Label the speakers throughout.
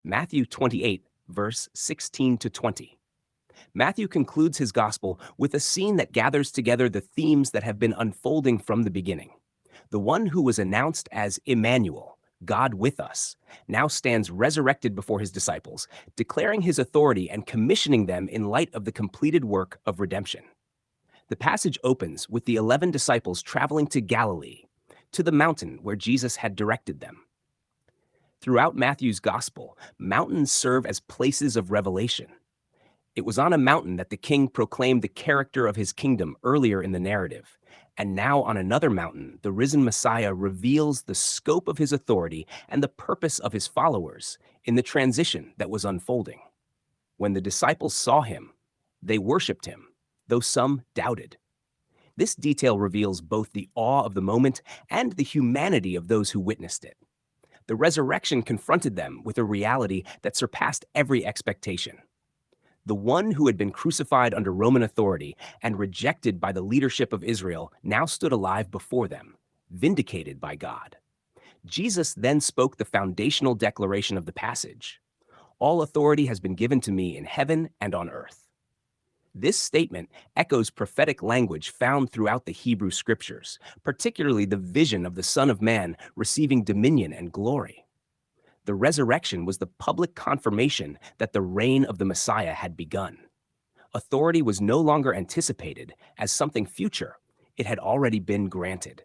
Speaker 1: Matthew 28, verse 16 to 20. Matthew concludes his gospel with a scene that gathers together the themes that have been unfolding from the beginning. The one who was announced as Emmanuel, God with us, now stands resurrected before his disciples, declaring his authority and commissioning them in light of the completed work of redemption. The passage opens with the 11 disciples traveling to Galilee, to the mountain where Jesus had directed them. Throughout Matthew's gospel, mountains serve as places of revelation. It was on a mountain that the king proclaimed the character of his kingdom earlier in the narrative. And now on another mountain, the risen Messiah reveals the scope of his authority and the purpose of his followers in the transition that was unfolding. When the disciples saw him, they worshiped him, though some doubted. This detail reveals both the awe of the moment and the humanity of those who witnessed it. The resurrection confronted them with a reality that surpassed every expectation. The one who had been crucified under Roman authority and rejected by the leadership of Israel now stood alive before them, vindicated by God. Jesus then spoke the foundational declaration of the passage: "All authority has been given to me in heaven and on earth." This statement echoes prophetic language found throughout the Hebrew scriptures, particularly the vision of the Son of Man receiving dominion and glory. The resurrection was the public confirmation that the reign of the Messiah had begun. Authority was no longer anticipated as something future, it had already been granted.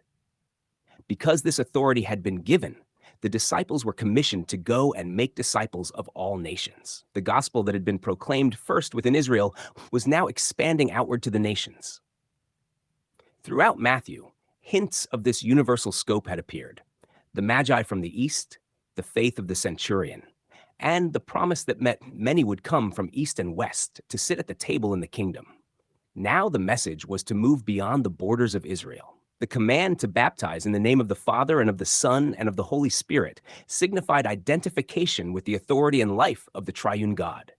Speaker 1: Because this authority had been given, the disciples were commissioned to go and make disciples of all nations. The gospel that had been proclaimed first within Israel was now expanding outward to the nations. Throughout Matthew, hints of this universal scope had appeared. The Magi from the east, the faith of the centurion, and the promise that many would come from east and west to sit at the table in the kingdom. Now the message was to move beyond the borders of Israel. The command to baptize in the name of the Father and of the Son and of the Holy Spirit signified identification with the authority and life of the triune God.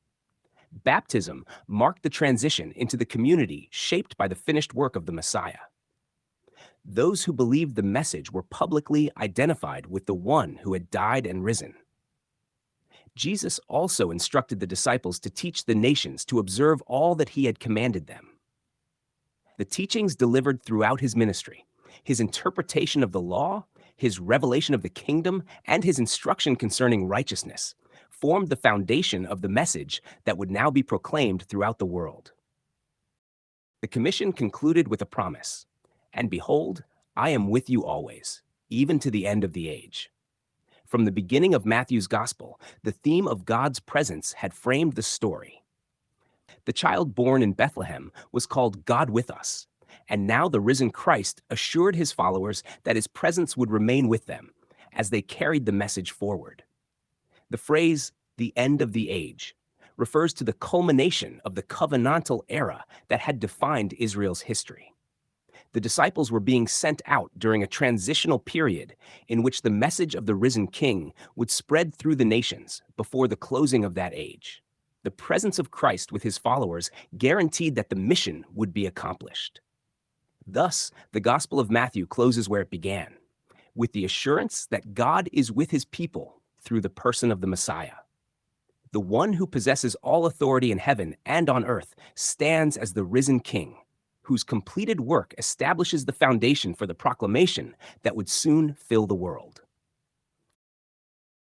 Speaker 1: Baptism marked the transition into the community shaped by the finished work of the Messiah. Those who believed the message were publicly identified with the one who had died and risen. Jesus also instructed the disciples to teach the nations to observe all that he had commanded them. The teachings delivered throughout his ministry, his interpretation of the law, his revelation of the kingdom, and his instruction concerning righteousness, formed the foundation of the message that would now be proclaimed throughout the world. The commission concluded with a promise: "And behold, I am with you always, even to the end of the age." From the beginning of Matthew's gospel, the theme of God's presence had framed the story. The child born in Bethlehem was called God with us, and now the risen Christ assured his followers that his presence would remain with them as they carried the message forward. The phrase, "the end of the age," refers to the culmination of the covenantal era that had defined Israel's history. The disciples were being sent out during a transitional period in which the message of the risen King would spread through the nations before the closing of that age. The presence of Christ with his followers guaranteed that the mission would be accomplished. Thus, the Gospel of Matthew closes where it began, with the assurance that God is with his people through the person of the Messiah. The one who possesses all authority in heaven and on earth stands as the risen King, whose completed work establishes the foundation for the proclamation that would soon fill the world.